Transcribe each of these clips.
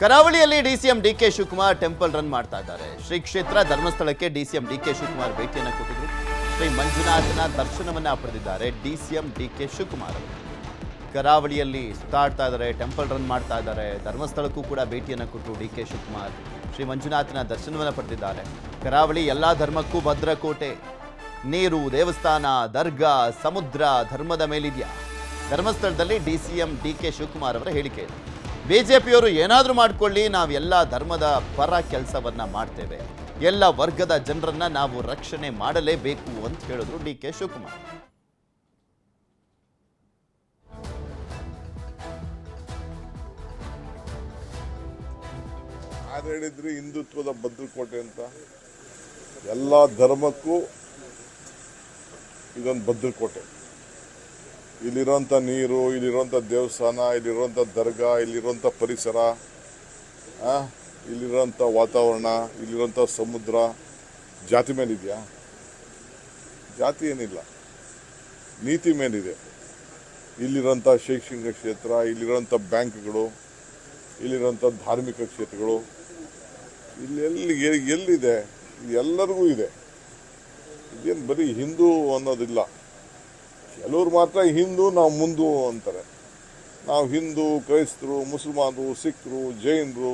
ಕರಾವಳಿಯಲ್ಲಿ DCM D K Shivakumar temple run ಮಾಡ್ತಾ ಇದ್ದಾರೆ. ಶ್ರೀ ಕ್ಷೇತ್ರ ಧರ್ಮಸ್ಥಳಕ್ಕೆ ಡಿಸಿಎಂ ಡಿಕೆ ಶಿವಕುಮಾರ್ ಭೇಟಿಯನ್ನು ಕೊಟ್ಟಿದ್ರು. ಶ್ರೀ ಮಂಜುನಾಥನ ದರ್ಶನವನ್ನ ಪಡೆದಿದ್ದಾರೆ ಡಿಸಿಎಂ ಡಿಕೆ ಶಿವಕುಮಾರ್. ಕರಾವಳಿಯಲ್ಲಿ ಸುತ್ತಾಡ್ತಾ ಇದ್ದಾರೆ, ಟೆಂಪಲ್ ರನ್ ಮಾಡ್ತಾ ಇದ್ದಾರೆ. ಧರ್ಮಸ್ಥಳಕ್ಕೂ ಕೂಡ ಭೇಟಿಯನ್ನು ಕೊಟ್ಟರು ಡಿಕೆ ಶಿವಕುಮಾರ್. ಶ್ರೀ ಮಂಜುನಾಥನ ದರ್ಶನವನ್ನ ಪಡೆದಿದ್ದಾರೆ. ಕರಾವಳಿ ಎಲ್ಲಾ ಧರ್ಮಕ್ಕೂ ಭದ್ರಕೋಟೆ. ನೀರು, ದೇವಸ್ಥಾನ, ದರ್ಗಾ, ಸಮುದ್ರ ಧರ್ಮದ ಮೇಲಿದೆಯಾ? ಧರ್ಮಸ್ಥಳದಲ್ಲಿ ಡಿಸಿಎಂ ಡಿಕೆ ಶಿವಕುಮಾರ್ ಅವರ ಹೇಳಿಕೆ ಇದೆ. ಬಿಜೆಪಿಯವರು ಏನಾದರೂ ಮಾಡಿಕೊಳ್ಳಿ, ನಾವು ಎಲ್ಲ ಧರ್ಮದ ಪರ ಕೆಲಸವನ್ನ ಮಾಡ್ತೇವೆ, ಎಲ್ಲ ವರ್ಗದ ಜನರನ್ನ ನಾವು ರಕ್ಷಣೆ ಮಾಡಲೇಬೇಕು ಅಂತ ಹೇಳಿದ್ರು ಡಿಕೆ ಶಿವಕುಮಾರ್. ಯಾರು ಹೇಳಿದ್ರಿ ಹಿಂದುತ್ವದ ಭದ್ರಕೋಟೆ ಅಂತ? ಎಲ್ಲ ಧರ್ಮಕ್ಕೂ ಇದೊಂದು ಭದ್ರಕೋಟೆ. ಇಲ್ಲಿರೋಂಥ ನೀರು, ಇಲ್ಲಿರೋಂಥ ದೇವಸ್ಥಾನ, ಇಲ್ಲಿರೋಂಥ ದರ್ಗಾ, ಇಲ್ಲಿರೋಂಥ ಪರಿಸರ, ಇಲ್ಲಿರೋಂಥ ವಾತಾವರಣ, ಇಲ್ಲಿರೋಂಥ ಸಮುದ್ರ ಜಾತಿ ಮೇಲಿದೆಯಾ? ಜಾತಿ ಏನಿಲ್ಲ, ನೀತಿ ಮೇಲಿದೆ. ಇಲ್ಲಿರೋಂಥ ಶೈಕ್ಷಣಿಕ ಕ್ಷೇತ್ರ, ಇಲ್ಲಿರೋಂಥ ಬ್ಯಾಂಕ್ಗಳು, ಇಲ್ಲಿರೋಂಥ ಧಾರ್ಮಿಕ ಕ್ಷೇತ್ರಗಳು, ಎಲ್ಲಿದೆ? ಎಲ್ಲರಿಗೂ ಇದೆ. ಇದೇನು ಬರೀ ಹಿಂದೂ ಅನ್ನೋದಿಲ್ಲ. ಕೆಲವರು ಮಾತ್ರ ಹಿಂದೂ, ನಾವು ಮುಂದು ಅಂತಾರೆ. ನಾವು ಹಿಂದೂ, ಕ್ರೈಸ್ತರು, ಮುಸಲ್ಮಾನರು, ಸಿಖ್ರು, ಜೈನರು,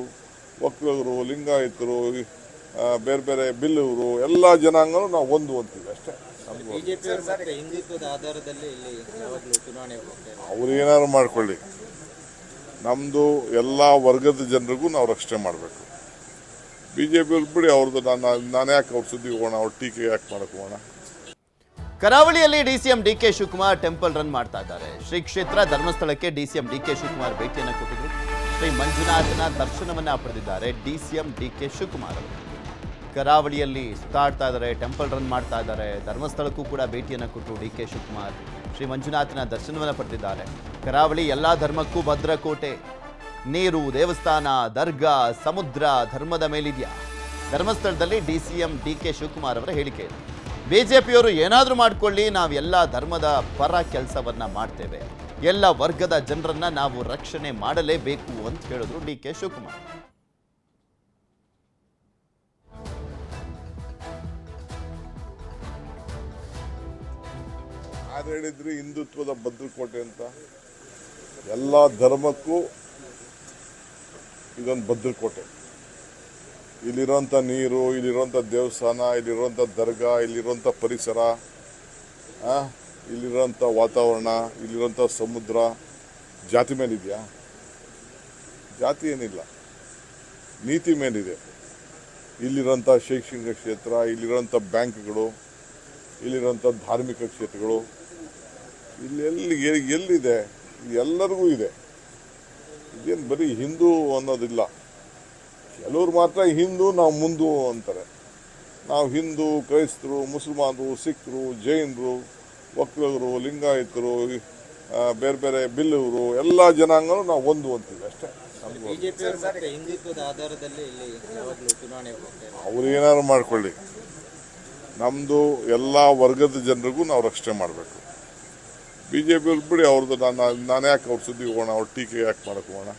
ಒಕ್ಕಲಿಗರು, ಲಿಂಗಾಯತರು, ಬೇರೆ ಬೇರೆ ಬಿಲ್ಲವರು, ಎಲ್ಲ ಜನಾಂಗನೂ ನಾವು ಒಂದು ಅಂತೀವಿ ಅಷ್ಟೇ. ಅವ್ರು ಏನಾದ್ರು ಮಾಡ್ಕೊಳ್ಳಿ, ನಮ್ಮದು ಎಲ್ಲ ವರ್ಗದ ಜನರಿಗೂ ನಾವು ರಕ್ಷಣೆ ಮಾಡಬೇಕು. ಬಿಜೆಪಿಯವ್ರು ಬಿಡಿ, ಅವ್ರದ್ದು ನಾನು ಯಾಕೆ ಅವ್ರ ಸುದ್ದಿ ಹೋಗೋಣ, ಅವ್ರ ಟೀಕೆ ಯಾಕೆ ಮಾಡಕ್ಕೆ ಹೋಗೋಣ. ಕರಾವಳಿಯಲ್ಲಿ DCM D K Shivakumar temple run ಮಾಡ್ತಾ ಇದ್ದಾರೆ. ಶ್ರೀ ಕ್ಷೇತ್ರ ಧರ್ಮಸ್ಥಳಕ್ಕೆ ಡಿಸಿಎಂ ಡಿಕೆ ಶಿವಕುಮಾರ್ ಭೇಟಿಯನ್ನು ಕೊಟ್ಟಿದ್ರು. ಶ್ರೀ ಮಂಜುನಾಥನ ದರ್ಶನವನ್ನ ಪಡೆದಿದ್ದಾರೆ ಡಿಸಿಎಂ ಡಿಕೆ ಶಿವಕುಮಾರ್ ಅವರು. ಕರಾವಳಿಯಲ್ಲಿ ಸುತ್ತಾಡ್ತಾ ಇದ್ದಾರೆ, ಟೆಂಪಲ್ ರನ್ ಮಾಡ್ತಾ ಇದ್ದಾರೆ. ಧರ್ಮಸ್ಥಳಕ್ಕೂ ಕೂಡ ಭೇಟಿಯನ್ನು ಕೊಟ್ಟರು ಡಿಕೆ ಶಿವಕುಮಾರ್. ಶ್ರೀ ಮಂಜುನಾಥನ ದರ್ಶನವನ್ನ ಪಡೆದಿದ್ದಾರೆ. ಕರಾವಳಿ ಎಲ್ಲಾ ಧರ್ಮಕ್ಕೂ ಭದ್ರಕೋಟೆ. ನೀರು, ದೇವಸ್ಥಾನ, ದರ್ಗಾ, ಸಮುದ್ರ ಧರ್ಮದ ಮೇಲಿದೆಯಾ? ಧರ್ಮಸ್ಥಳದಲ್ಲಿ ಡಿಸಿಎಂ ಡಿಕೆ ಶಿವಕುಮಾರ್ ಅವರ ಹೇಳಿಕೆ ಇದೆ. ಬಿಜೆಪಿಯವರು ಏನಾದರೂ ಮಾಡಿಕೊಳ್ಳಿ, ನಾವು ಎಲ್ಲ ಧರ್ಮದ ಪರ ಕೆಲಸವನ್ನ ಮಾಡ್ತೇವೆ, ಎಲ್ಲ ವರ್ಗದ ಜನರನ್ನ ನಾವು ರಕ್ಷಣೆ ಮಾಡಲೇಬೇಕು ಅಂತ ಹೇಳಿದ್ರು ಡಿಕೆ ಶಿವಕುಮಾರ್. ಯಾರು ಹೇಳಿದ್ರಿ ಹಿಂದುತ್ವದ ಭದ್ರಕೋಟೆ ಅಂತ? ಎಲ್ಲ ಧರ್ಮಕ್ಕೂ ಇದೊಂದು ಭದ್ರಕೋಟೆ. ಇಲ್ಲಿರೋಂಥ ನೀರು, ಇಲ್ಲಿರೋಂಥ ದೇವಸ್ಥಾನ, ಇಲ್ಲಿರೋಂಥ ದರ್ಗಾ, ಇಲ್ಲಿರೋಂಥ ಪರಿಸರ, ಇಲ್ಲಿರೋಂಥ ವಾತಾವರಣ, ಇಲ್ಲಿರೋಂಥ ಸಮುದ್ರ ಜಾತಿ ಮೇಲಿದೆಯಾ? ಜಾತಿ ಏನಿಲ್ಲ, ನೀತಿ ಮೇಲಿದೆ. ಇಲ್ಲಿರೋಂಥ ಶೈಕ್ಷಣಿಕ ಕ್ಷೇತ್ರ, ಇಲ್ಲಿರೋಂಥ ಬ್ಯಾಂಕ್ಗಳು, ಇಲ್ಲಿರೋಂಥ ಧಾರ್ಮಿಕ ಕ್ಷೇತ್ರಗಳು, ಎಲ್ಲಿದೆ? ಎಲ್ಲರಿಗೂ ಇದೆ. ಇದೇನು ಬರೀ ಹಿಂದೂ ಅನ್ನೋದಿಲ್ಲ. ಕೆಲವರು ಮಾತ್ರ ಹಿಂದೂ, ನಾವು ಮುಂದು ಅಂತಾರೆ. ನಾವು ಹಿಂದೂ, ಕ್ರೈಸ್ತರು, ಮುಸಲ್ಮಾನರು, ಸಿಖ್ರು, ಜೈನರು, ಒಕ್ಕಲಿಗರು, ಲಿಂಗಾಯತರು, ಬೇರೆ ಬೇರೆ ಬಿಲ್ಲವರು, ಎಲ್ಲ ಜನಾಂಗನೂ ನಾವು ಒಂದು ಅಂತೀವಿ ಅಷ್ಟೇ. ಅವ್ರು ಏನಾದ್ರು ಮಾಡ್ಕೊಳ್ಳಿ, ನಮ್ಮದು ಎಲ್ಲ ವರ್ಗದ ಜನರಿಗೂ ನಾವು ರಕ್ಷಣೆ ಮಾಡಬೇಕು. ಬಿಜೆಪಿಯವ್ರು ಬಿಡಿ, ಅವ್ರದ್ದು ನಾನು ಯಾಕೆ ಅವ್ರ ಸುದ್ದಿ ಹೋಗೋಣ, ಅವ್ರ ಟೀಕೆ ಯಾಕೆ ಮಾಡಕ್ಕೆ ಹೋಗೋಣ.